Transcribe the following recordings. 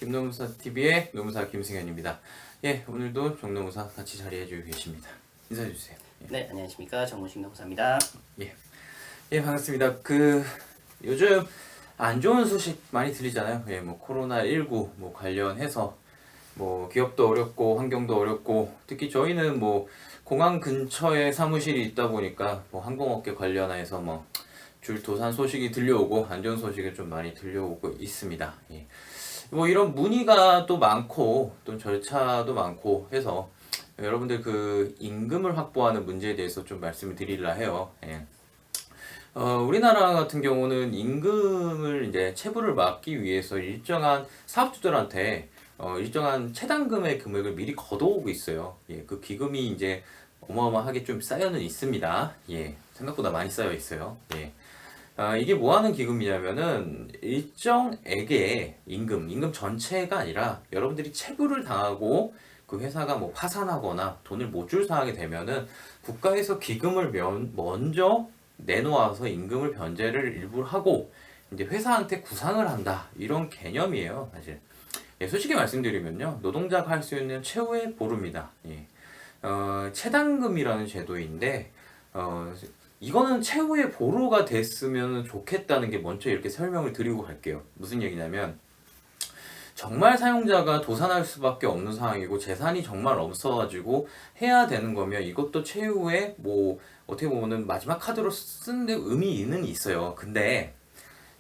윤노무사 TV의 노무사 김승현입니다. 예, 오늘도 정노무사 같이 자리해주고 계십니다. 인사해 주세요. 예. 네, 안녕하십니까. 정문식 노무사입니다. 예, 예, 반갑습니다. 요즘 안 좋은 소식 많이 들리잖아요. 예, 뭐 코로나19 뭐 관련해서 뭐 기업도 어렵고 환경도 어렵고 특히 저희는 뭐 공항 근처에 사무실이 있다 보니까 뭐 항공업계 관련해서 뭐 줄 도산 소식이 들려오고 안 좋은 소식이 좀 많이 들려오고 있습니다. 예. 뭐 이런 문의가 또 많고 또 절차도 많고 해서 여러분들 임금을 확보하는 문제에 대해서 좀 말씀을 드리려 해요. 예. 우리나라 같은 경우는 임금을 이제 체불을 막기 위해서 일정한 사업주들한테 일정한 체당금의 금액을 미리 걷어오고 있어요. 예, 그 기금이 이제 어마어마하게 좀 쌓여는 있습니다. 예, 생각보다 많이 쌓여 있어요. 예. 이게 뭐 하는 기금이냐면은 일정액의 임금 전체가 아니라 여러분들이 체불을 당하고 그 회사가 뭐 파산하거나 돈을 못 줄 상황이 되면은 국가에서 기금을 먼저 내놓아서 임금을 변제를 일부 하고 이제 회사한테 구상을 한다 이런 개념이에요 사실. 예, 솔직히 말씀드리면요 노동자가 할 수 있는 최후의 보루입니다. 예. 체당금이라는 제도인데 이거는 최후의 보루가 됐으면 좋겠다는 게 먼저 이렇게 설명을 드리고 갈게요. 무슨 얘기냐면 정말 사용자가 도산할 수밖에 없는 상황이고 재산이 정말 없어가지고 해야 되는 거면 이것도 최후의 뭐 어떻게 보면은 마지막 카드로 쓰는데 의미는 있어요. 근데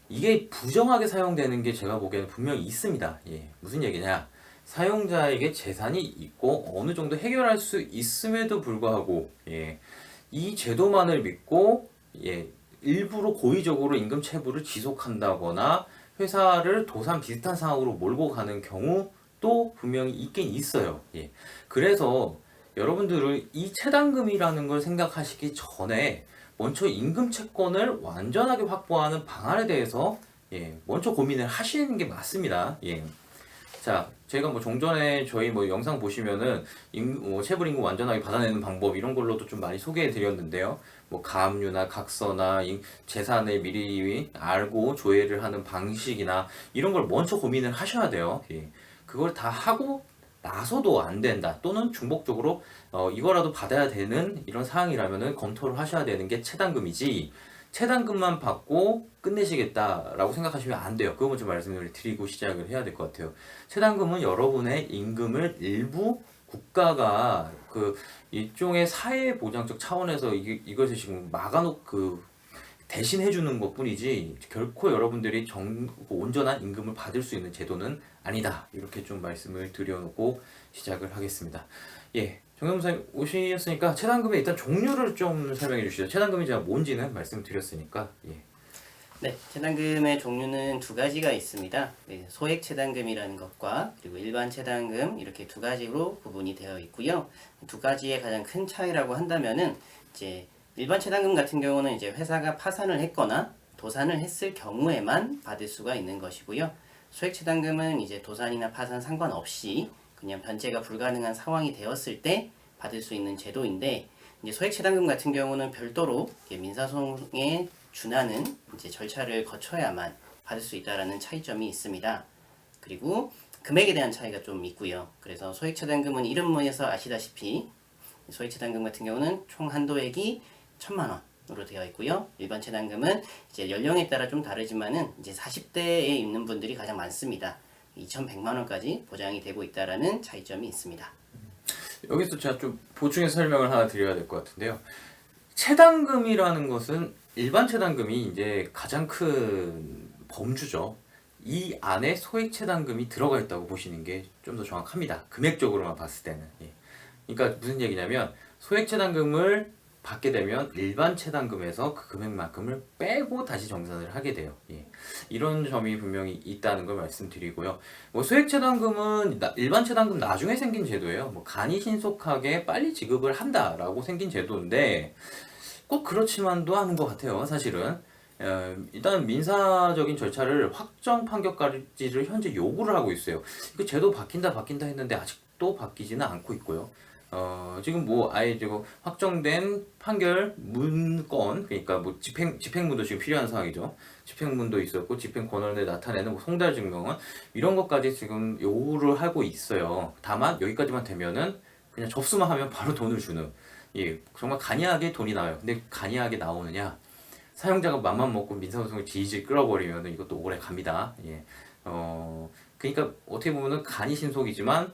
이게 부정하게 사용되는 게 제가 보기에는 분명히 있습니다. 예, 무슨 얘기냐? 사용자에게 재산이 있고 어느 정도 해결할 수 있음에도 불구하고 이 제도만을 믿고 일부러 고의적으로 임금 체불을 지속한다거나 회사를 도산 비슷한 상황으로 몰고 가는 경우도 분명히 있긴 있어요. 그래서 여러분들은 이 체당금이라는 걸 생각하시기 전에 먼저 임금 채권을 완전하게 확보하는 방안에 대해서 먼저 고민을 하시는 게 맞습니다. 자, 제가 뭐 종전에 저희 뭐 영상 보시면은 체불임금 완전하게 받아내는 방법 이런 걸로도 좀 많이 소개해 드렸는데요. 뭐 가압류나 각서나 재산을 미리 알고 조회를 하는 방식이나 이런 걸 먼저 고민을 하셔야 돼요. 그걸 다 하고 나서도 안 된다 또는 중복적으로 이거라도 받아야 되는 이런 사항이라면은 검토를 하셔야 되는 게 체당금이지. 체당금만 받고 끝내시겠다라고 생각하시면 안 돼요. 그거 먼저 말씀을 드리고 시작을 해야 될 것 같아요. 체당금은 여러분의 임금을 일부 국가가 일종의 사회보장적 차원에서 이것을 지금 대신 해주는 것 뿐이지 결코 여러분들이 온전한 임금을 받을 수 있는 제도는 아니다. 이렇게 좀 말씀을 드려놓고 시작을 하겠습니다. 예. 정영사님 오셨으니까 체당금의 일단 종류를 좀 설명해 주시죠. 체당금이 제가 뭔지는 말씀드렸으니까. 네, 체당금의 종류는 두 가지가 있습니다. 네, 소액 체당금이라는 것과 그리고 일반 체당금 이렇게 두 가지로 구분이 되어 있고요. 두 가지의 가장 큰 차이라고 한다면은 이제 일반 체당금 같은 경우는 이제 회사가 파산을 했거나 도산을 했을 경우에만 받을 수가 있는 것이고요. 소액 체당금은 이제 도산이나 파산 상관없이 그냥 변제가 불가능한 상황이 되었을 때 받을 수 있는 제도인데 이제 소액 체당금 같은 경우는 별도로 민사소송에 준하는 이제 절차를 거쳐야만 받을 수 있다라는 차이점이 있습니다. 그리고 금액에 대한 차이가 좀 있고요. 그래서 소액 체당금은 이름에서 아시다시피 소액 체당금 같은 경우는 총 한도액이 1,000만 원으로 되어 있고요. 일반 체당금은 이제 연령에 따라 좀 다르지만은 이제 40대에 있는 분들이 가장 많습니다. 2,100만 원까지 보장이 되고 있다라는 차이점이 있습니다. 여기서 제가 좀 보충해서 설명을 하나 드려야 될 것 같은데요. 체당금이라는 것은 일반 체당금이 이제 가장 큰 범주죠. 이 안에 소액 체당금이 들어가 있다고 보시는 게 좀 더 정확합니다. 금액적으로만 봤을 때는. 그러니까 무슨 얘기냐면 소액 체당금을 받게 되면 일반 체당금에서 그 금액만큼을 빼고 다시 정산을 하게 돼요. 이런 점이 분명히 있다는 걸 말씀드리고요. 뭐 소액 체당금은 일반 체당금 나중에 생긴 제도예요. 뭐 간이 신속하게 빨리 지급을 한다라고 생긴 제도인데 꼭 그렇지만도 않은 것 같아요. 사실은 일단 민사적인 절차를 확정 판결까지를 현재 요구를 하고 있어요. 그 제도 바뀐다 했는데 아직도 바뀌지는 않고 있고요. 지금 뭐 아예 지금 확정된 판결 문건, 그러니까 뭐 집행문도 지금 필요한 상황이죠. 집행문도 있었고 집행 권한을 나타내는 뭐 송달 증명은 이런 것까지 지금 요구를 하고 있어요. 다만 여기까지만 되면은 그냥 접수만 하면 바로 돈을 주는, 예, 정말 간이하게 돈이 나와요. 근데 간이하게 나오느냐? 사용자가 맘만 먹고 민사소송을 질질 끌어버리면 이것도 오래 갑니다. 예. 그러니까 어떻게 보면은 간이 신속이지만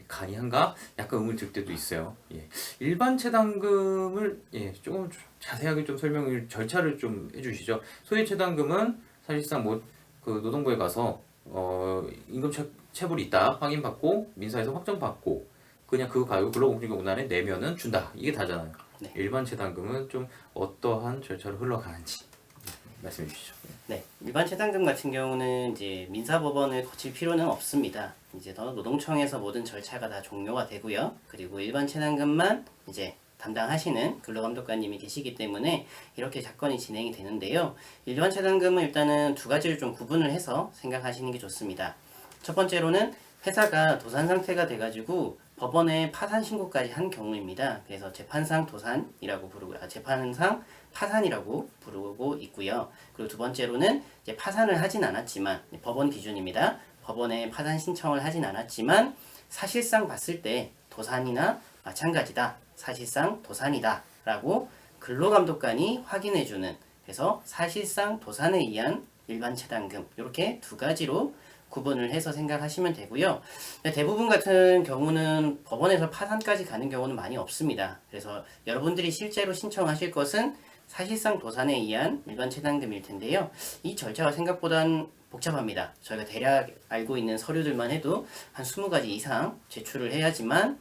간이한가? 약간 의문이 들 때도 있어요. 예. 일반 체당금을, 예, 조금 자세하게 좀 설명을, 절차를 좀 해주시죠. 소액 체당금은 사실상 뭐 그 노동부에 가서 임금 체불이 있다 확인받고 민사에서 확정받고 그냥 그 가격 근로공직원안에 내면은 준다, 이게 다잖아요. 네. 일반 체당금은 좀 어떠한 절차로 흘러가는지 말씀해 주시죠. 네, 일반 체당금 같은 경우는 이제 민사법원을 거칠 필요는 없습니다. 이제 더 노동청에서 모든 절차가 다 종료가 되고요. 그리고 일반 체당금만 이제 담당하시는 근로감독관님이 계시기 때문에 이렇게 사건이 진행이 되는데요. 일반 체당금은 일단은 두 가지를 좀 구분을 해서 생각하시는 게 좋습니다. 첫 번째로는 회사가 도산 상태가 돼가지고 법원에 파산 신고까지 한 경우입니다. 그래서 재판상 도산이라고 부르고, 재판상 파산이라고 부르고 있고요. 그리고 두 번째로는 이제 파산을 하진 않았지만, 법원 기준입니다. 법원에 파산 신청을 하진 않았지만 사실상 봤을 때 도산이나 마찬가지다, 사실상 도산이다 라고 근로감독관이 확인해주는, 그래서 사실상 도산에 의한 일반 체당금, 이렇게 두 가지로 구분을 해서 생각하시면 되고요. 대부분 같은 경우는 법원에서 파산까지 가는 경우는 많이 없습니다. 그래서 여러분들이 실제로 신청하실 것은 사실상 도산에 의한 일반 체당금일 텐데요. 이 절차가 생각보단 복잡합니다. 저희가 대략 알고 있는 서류들만 해도 한 20가지 이상 제출을 해야지만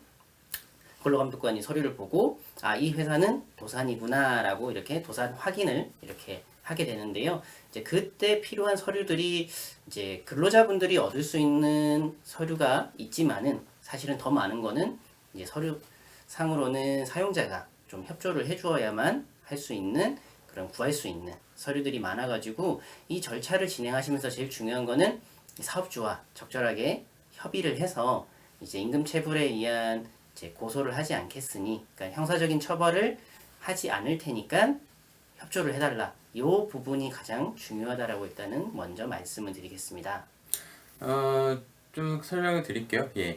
근로감독관이 서류를 보고 이 회사는 도산이구나 라고 이렇게 도산 확인을 이렇게 하게 되는데요. 이제 그때 필요한 서류들이 이제 근로자분들이 얻을 수 있는 서류가 있지만은 사실은 더 많은 거는 이제 서류상으로는 사용자가 좀 협조를 해주어야만 할 수 있는, 그런 구할 수 있는 서류들이 많아가지고 이 절차를 진행하시면서 제일 중요한 거는 사업주와 적절하게 협의를 해서 이제 임금체불에 의한 이제 고소를 하지 않겠으니, 그러니까 형사적인 처벌을 하지 않을 테니까 협조를 해달라. 이 부분이 가장 중요하다라고 일단은 먼저 말씀을 드리겠습니다. 좀 설명을 드릴게요. 예.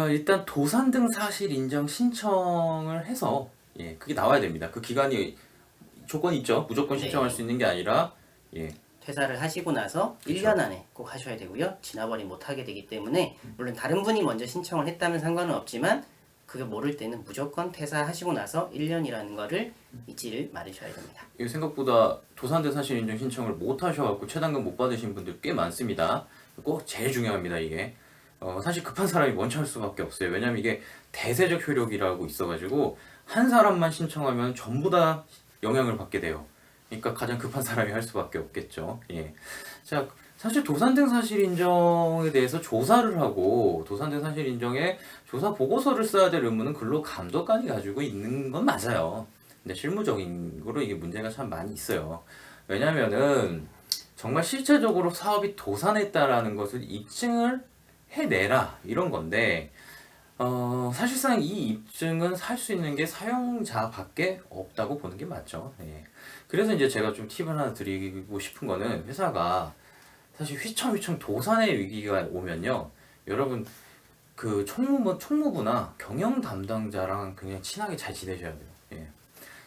일단 도산 등 사실 인정 신청을 해서, 예, 그게 나와야 됩니다. 그 기간이 조건이 있죠. 무조건 신청할 네. 수 있는 게 아니라, 예, 퇴사를 하시고 나서 그쵸. 1년 안에 꼭 하셔야 되고요. 지나버리면 못하게 되기 때문에 물론 다른 분이 먼저 신청을 했다면 상관은 없지만 그게 모를 때는 무조건 퇴사하시고 나서 1년이라는 거를 잊지를 말으셔야 됩니다. 이게 생각보다 도산 등 사실 인정 신청을 못 하셔갖고 체당금 못 받으신 분들 꽤 많습니다. 꼭 제일 중요합니다, 이게. 사실 급한 사람이 먼저 할 수밖에 없어요. 왜냐면 이게 대세적 효력이라고 있어가지고 한 사람만 신청하면 전부 다 영향을 받게 돼요. 그러니까 가장 급한 사람이 할 수밖에 없겠죠. 예. 자, 사실 도산 등 사실 인정에 대해서 조사를 하고 도산 등 사실 인정에 조사 보고서를 써야 될 의무는 근로감독관이 가지고 있는 건 맞아요. 근데 실무적인 거로 이게 문제가 참 많이 있어요. 왜냐면은 정말 실체적으로 사업이 도산했다라는 것을 입증을 해내라, 이런 건데, 사실상 이 입증은 할 수 있는 게 사용자밖에 없다고 보는 게 맞죠. 예. 그래서 이제 제가 좀 팁을 하나 드리고 싶은 거는, 회사가 사실 휘청휘청 도산의 위기가 오면요, 여러분 그 총무부나 경영 담당자랑 그냥 친하게 잘 지내셔야 돼요. 예.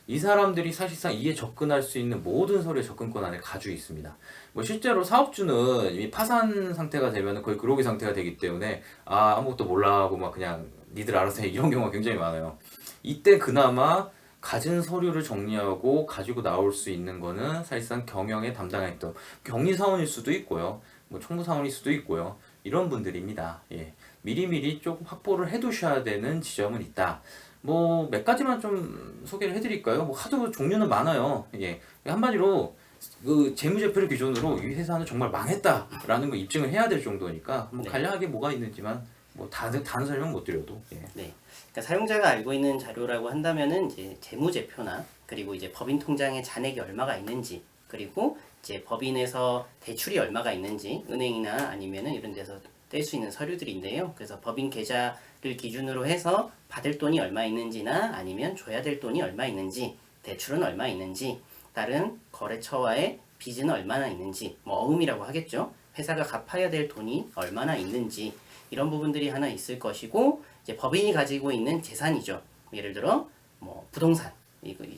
이 사람들이 사실상 이에 접근할 수 있는 모든 서류의 접근권 안에 가지고 있습니다. 뭐 실제로 사업주는 이미 파산 상태가 되면 거의 그로기 상태가 되기 때문에 아무것도 몰라 하고 막 그냥 니들 알아서 해, 이런 경우가 굉장히 많아요. 이때 그나마 가진 서류를 정리하고 가지고 나올 수 있는 거는 사실상 경영에 담당했던 경리사원일 수도 있고요, 뭐 총무사원일 수도 있고요, 이런 분들입니다. 예. 미리미리 조금 확보를 해두셔야 되는 지점은 있다. 뭐 몇 가지만 좀 소개를 해드릴까요? 뭐 하도 종류는 많아요. 예. 한마디로 그 재무제표를 기준으로 이 회사는 정말 망했다라는 거 입증을 해야 될 정도니까 뭐 네. 간략하게 뭐가 있는지만 뭐 다른 설명 못 드려도, 예. 네. 그러니까 사용자가 알고 있는 자료라고 한다면은 이제 재무제표나, 그리고 이제 법인 통장에 잔액이 얼마가 있는지, 그리고 이제 법인에서 대출이 얼마가 있는지, 은행이나 아니면은 이런 데서 뗄 수 있는 서류들인데요. 그래서 법인 계좌를 기준으로 해서 받을 돈이 얼마 있는지나 아니면 줘야 될 돈이 얼마 있는지, 대출은 얼마 있는지, 다른 거래처와의 빚은 얼마나 있는지, 뭐 어음이라고 하겠죠. 회사가 갚아야 될 돈이 얼마나 있는지 이런 부분들이 하나 있을 것이고, 이제 법인이 가지고 있는 재산이죠. 예를 들어 뭐 부동산,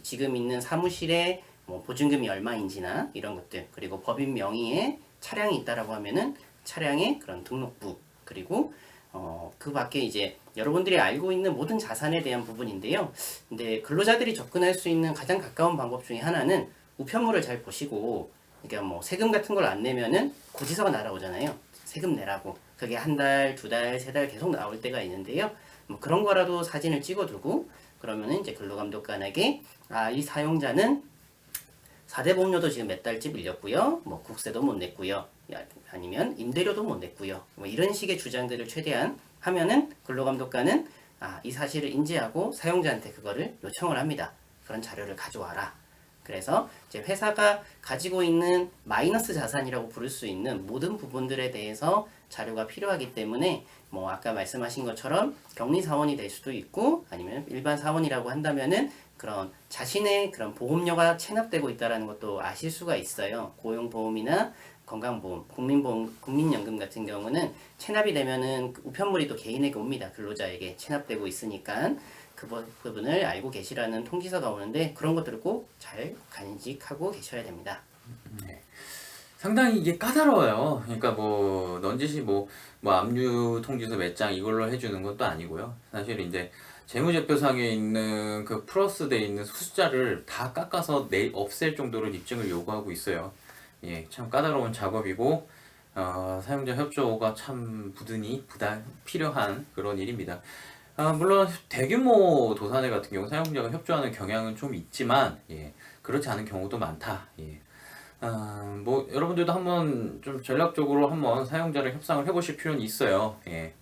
지금 있는 사무실에 뭐 보증금이 얼마인지나 이런 것들, 그리고 법인 명의의 차량이 있다라고 하면은 차량의 그런 등록부, 그리고 그 밖에 이제 여러분들이 알고 있는 모든 자산에 대한 부분인데요. 근데 근로자들이 접근할 수 있는 가장 가까운 방법 중에 하나는 우편물을 잘 보시고, 그러니까 뭐 세금 같은 걸 안 내면은 고지서가 날아오잖아요. 세금 내라고. 그게 한 달, 두 달, 세 달 계속 나올 때가 있는데요. 뭐 그런 거라도 사진을 찍어두고, 그러면은 이제 근로감독관에게 이 사용자는 4대 보험료도 지금 몇 달째 밀렸고요. 뭐 국세도 못 냈고요. 아니면 임대료도 못 냈고요. 뭐 이런 식의 주장들을 최대한 하면은 근로감독관은 이 사실을 인지하고 사용자한테 그거를 요청을 합니다. 그런 자료를 가져와라. 그래서 이제 회사가 가지고 있는 마이너스 자산이라고 부를 수 있는 모든 부분들에 대해서 자료가 필요하기 때문에, 뭐 아까 말씀하신 것처럼 격리 사원이 될 수도 있고, 아니면 일반 사원이라고 한다면은 그런 자신의 그런 보험료가 체납되고 있다라는 것도 아실 수가 있어요. 고용보험이나 건강보험, 국민보험, 국민연금 같은 경우는 체납이 되면은 우편물이 또 개인에게 옵니다. 근로자에게 체납되고 있으니까 그 부분을 알고 계시라는 통지서가 오는데, 그런 것들을 꼭 잘 간직하고 계셔야 됩니다. 네. 상당히 이게 까다로워요. 그러니까 뭐 넌지시 뭐 압류 통지서 몇 장 이걸로 해주는 것도 아니고요. 사실 이제 재무제표상에 있는 그 플러스 돼 있는 숫자를 다 깎아서 없앨 정도로 입증을 요구하고 있어요. 예, 참 까다로운 작업이고 사용자 협조가 참 필요한 그런 일입니다. 물론 대규모 도산회 같은 경우 사용자가 협조하는 경향은 좀 있지만, 예, 그렇지 않은 경우도 많다. 예. 뭐 여러분들도 한번 좀 전략적으로 한번 사용자를 협상을 해보실 필요는 있어요. 예.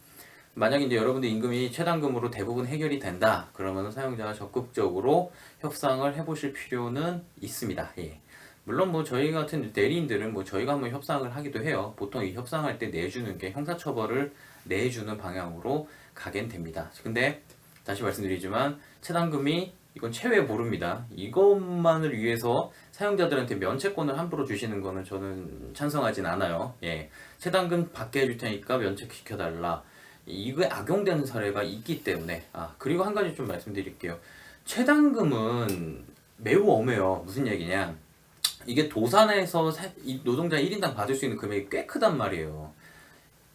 만약 이제 여러분들 임금이 최단금으로 대부분 해결이 된다, 그러면 사용자가 적극적으로 협상을 해보실 필요는 있습니다. 예. 물론 뭐 저희 같은 대리인들은 뭐 저희가 한번 협상을 하기도 해요. 보통 이 협상할 때 내주는 게 형사처벌을 내주는 방향으로 가긴 됩니다. 근데 다시 말씀드리지만 최단금이 이건 최후에 모릅니다. 이것만을 위해서 사용자들한테 면책권을 함부로 주시는 거는 저는 찬성하진 않아요. 예. 최단금 받게 해줄 테니까 면책시켜달라. 이게 악용되는 사례가 있기 때문에. 그리고 한 가지 좀 말씀드릴게요. 최단금은 매우 엄해요. 무슨 얘기냐. 이게 도산에서 노동자 1인당 받을 수 있는 금액이 꽤 크단 말이에요.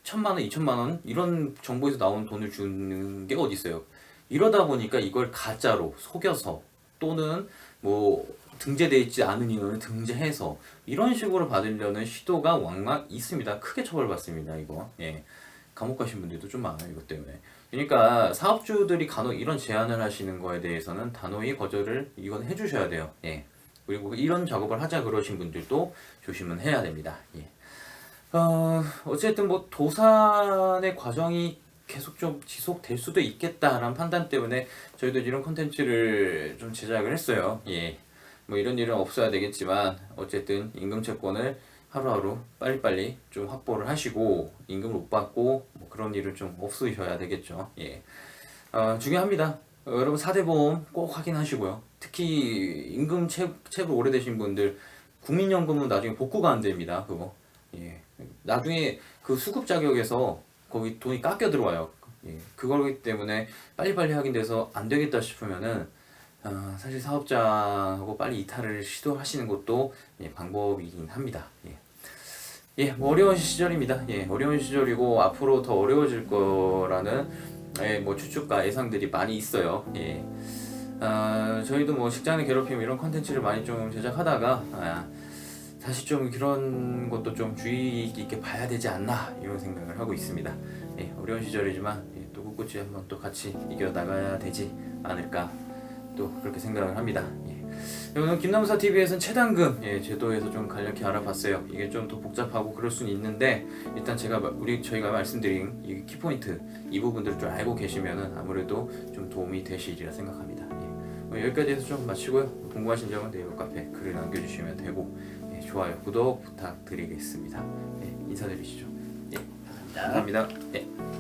1,000만 원, 2,000만 원 이런 정보에서 나온 돈을 주는 게 어디 있어요. 이러다 보니까 이걸 가짜로 속여서, 또는 뭐 등재되어 있지 않은 인원을 등재해서 이런 식으로 받으려는 시도가 왕왕 있습니다. 크게 처벌받습니다. 이거. 예. 감옥 가신 분들도 좀 많아요. 이것 때문에. 그러니까 사업주들이 간혹 이런 제안을 하시는 거에 대해서는 단호히 거절을 이건 해주셔야 돼요. 예. 그리고 이런 작업을 하자 그러신 분들도 조심은 해야 됩니다. 예. 어쨌든 뭐 도산의 과정이 계속 좀 지속될 수도 있겠다라는 판단 때문에 저희도 이런 콘텐츠를 좀 제작을 했어요. 예. 뭐 이런 일은 없어야 되겠지만 어쨌든 임금 채권을 하루하루 빨리빨리 좀 확보를 하시고 임금을 못 받고 뭐 그런 일은 좀 없으셔야 되겠죠. 예. 중요합니다. 여러분 4대 보험 꼭 확인하시고요. 특히 임금 체불 오래되신 분들 국민연금은 나중에 복구가 안 됩니다. 그거. 예. 나중에 그 수급 자격에서 거기 돈이 깎여 들어와요. 예. 그거기 때문에 빨리빨리 확인돼서 안 되겠다 싶으면은 사실 사업자하고 빨리 이탈을 시도하시는 것도 방법이긴 합니다. 예, 뭐 어려운 시절입니다. 예, 어려운 시절이고 앞으로 더 어려워질 거라는 뭐 추측과 예상들이 많이 있어요. 예. 저희도 뭐 직장 내 괴롭힘 이런 컨텐츠를 많이 좀 제작하다가 다시 좀 그런 것도 좀 주의 있게 봐야 되지 않나 이런 생각을 하고 있습니다. 예, 어려운 시절이지만 또 꿋꿋이 한번 또 같이 이겨나가야 되지 않을까 또 그렇게 생각을 합니다. 오늘 김남사 TV에서는 최단금 제도에서 좀 간략히 알아봤어요. 이게 좀 더 복잡하고 그럴 수는 있는데 일단 저희가 말씀드린 이 키포인트 이 부분들을 좀 알고 계시면은 아무래도 좀 도움이 되시리라 생각합니다. 여기까지 해서 좀 마치고요. 궁금하신 점은 네이버 카페 글을 남겨주시면 되고 좋아요, 구독 부탁드리겠습니다. 인사드리시죠. 감사합니다. 감사합니다. 감사합니다. 예.